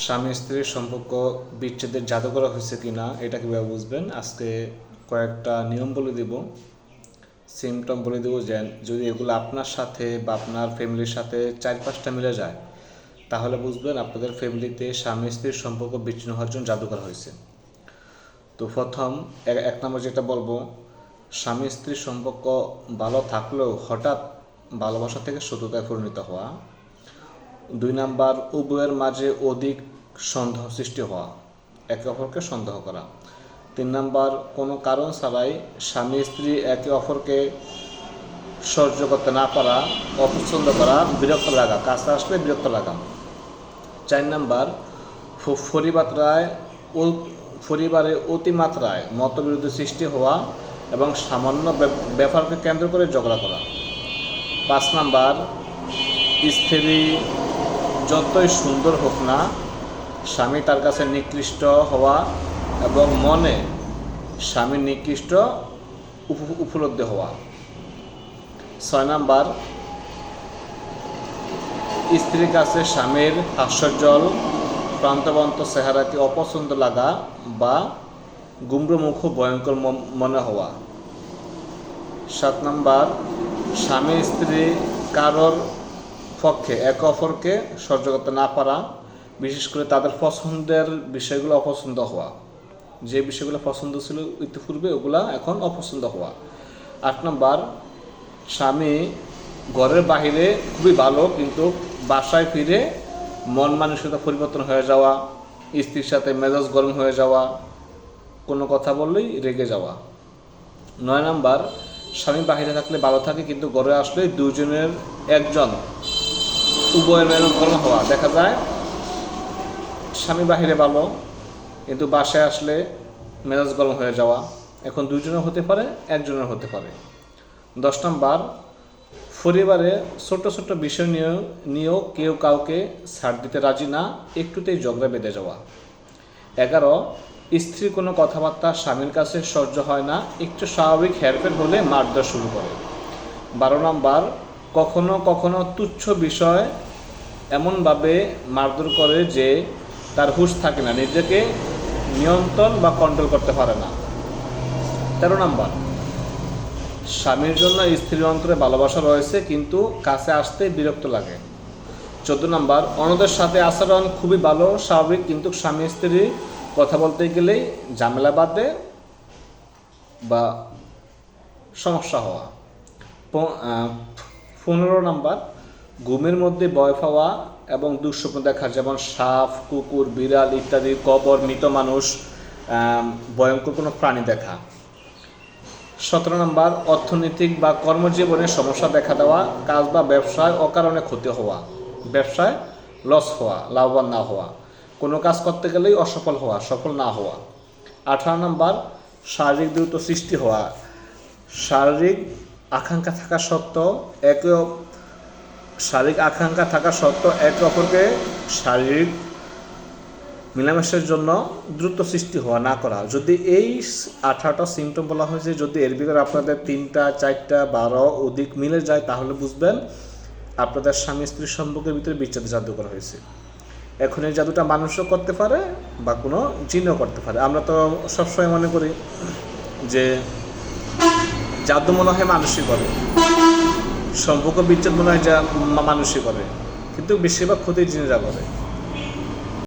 স্বামী স্ত্রীর সম্পর্ক বিচ্ছেদের জাদু করা হয়েছে কিনা এটা কীভাবে বুঝবেন, আজকে কয়েকটা নিয়ম বলে দেব, সিমটম বলে দেবো। যে যদি এগুলো আপনার সাথে বা আপনার ফ্যামিলির সাথে 4-5টা মিলে যায় তাহলে বুঝবেন আপনাদের ফ্যামিলিতে স্বামী স্ত্রীর সম্পর্ক বিচ্ছিন্ন হওয়ার জন্য জাদু করা হয়েছে। তো প্রথম এক নম্বর যেটা বলবো, স্বামী স্ত্রীর সম্পর্ক ভালো থাকলেও হঠাৎ ভালোবাসা থেকে শত্রুতায় পরিণত হওয়া। 2 নাম্বার, উভয়ের মাঝে অধিক সন্দেহ সৃষ্টি হওয়া, একে অপরকে সন্দেহ করা। 3 নাম্বার, কোনো কারণ ছাড়াই স্বামী স্ত্রী একে অপরকে সহ্য করতে না পারা, অপছন্দ করা, বিরক্ত লাগা, কাছে আসলে বিরক্ত লাগা। 4 নাম্বার, পরিবারে অতিমাত্রায় মতবিরোধ সৃষ্টি হওয়া এবং সামান্য ব্যাপারকে কেন্দ্র করে ঝগড়া করা। 5 নাম্বার, স্ত্রী যতই সুন্দর হোক না, স্বামী তার কাছে নিকৃষ্ট হওয়া এবং মনে স্বামীর নিকৃষ্ট উপলব্ধি হওয়া। 6 নাম্বার, স্ত্রীর কাছে স্বামীর হাস্যজ্জ্বল প্রান্তবন্ত চেহারাকে অপছন্দ লাগা বা গুমরামুখ ভয়ঙ্কর মনে হওয়া। 7 নাম্বার, স্বামী স্ত্রী কারোর পক্ষে একে অপরকে সহ্য করতে না পারা, বিশেষ করে তাদের পছন্দের বিষয়গুলো অপছন্দ হওয়া। যে বিষয়গুলো পছন্দ ছিল ইতিপূর্বে ওগুলা এখন অপছন্দ হওয়া। 8 নাম্বার, স্বামী ঘরের বাহিরে খুবই ভালো কিন্তু বাসায় ফিরে মন মানসিকতা পরিবর্তন হয়ে যাওয়া, স্ত্রীর সাথে মেজাজ গরম হয়ে যাওয়া, কোনো কথা বললেই রেগে যাওয়া। 9 নাম্বার, স্বামী বাহিরে থাকলে ভালো থাকে কিন্তু ঘরে আসলে দুজনের একজন উভয়ের মেজাজ গরম হওয়া। দেখা যায় স্বামী বাহিরে ভালো কিন্তু বাসায় আসলে মেজাজ গরম হয়ে যাওয়া, এখন দুজনের হতে পারে, একজনের হতে পারে। 10 নাম্বার, পরিবারে ছোট ছোট বিষয় নিয়েও কেউ কাউকে ছাড় দিতে রাজি না, একটুতেই ঝগড়া বেঁধে যাওয়া। 11, স্ত্রীর কোনো কথাবার্তা স্বামীর কাছে সহ্য হয় না, একটু স্বাভাবিক হেরফের হলে মারধর শুরু করে। 12 নাম্বার, কখনো কখনো তুচ্ছ বিষয় এমনভাবে মারধর করে যে তার হুঁশ থাকে না, নিজেকে নিয়ন্ত্রণ বা কন্ট্রোল করতে পারে না। 13 নাম্বার, স্বামীর জন্য স্ত্রীর অন্তরে ভালোবাসা রয়েছে কিন্তু কাছে আসতে বিরক্ত লাগে। 14 নাম্বার, অন্যদের সাথে আচরণ খুবই ভালো স্বাভাবিক কিন্তু স্বামী স্ত্রী কথা বলতে গেলেই ঝামেলা বাঁধে বা সমস্যা হওয়া। 15 নাম্বার, ঘুমের মধ্যে ভয় পাওয়া এবং দুঃস্বপ্ন দেখা, যেমন সাপ, কুকুর, বিড়াল ইত্যাদি, কবর, মৃত মানুষ, ভয়ঙ্কর কোনো প্রাণী দেখা। 17 নাম্বার, অর্থনৈতিক বা কর্মজীবনে সমস্যা দেখা দেওয়া, কাজ বা ব্যবসায় অকারণে ক্ষতি হওয়া, ব্যবসায় লস হওয়া, লাভবান না হওয়া, কোনো কাজ করতে গেলেই অসফল হওয়া, সফল না হওয়া। 18 নাম্বার, শারীরিক দ্রুত সৃষ্টি হওয়া, শারীরিক আকাঙ্ক্ষা থাকা সত্ত্বেও একে অপরকে শারীরিক মেলামেশার জন্য দ্রুত সৃষ্টি হওয়া, না করা। যদি এই 18টা সিমটম বলা হয়েছে, যদি এর ভিতরে আপনাদের 3টা, 4টা, 12 অধিক মিলে যায় তাহলে বুঝবেন আপনাদের স্বামী স্ত্রীর সম্পর্কের ভিতরে বিচ্ছেদ জাদু করা হয়েছে। এখন এই জাদুটা মানুষও করতে পারে বা কোনো জিনও করতে পারে। আমরা তো সবসময় মনে করি যে জাদু মনে হয় মানুষই করে, সম্পর্ক বিচ্ছেদ মনে হয় যা মানুষই করে, কিন্তু বেশিরভাগ ক্ষতি জিনেরা করে।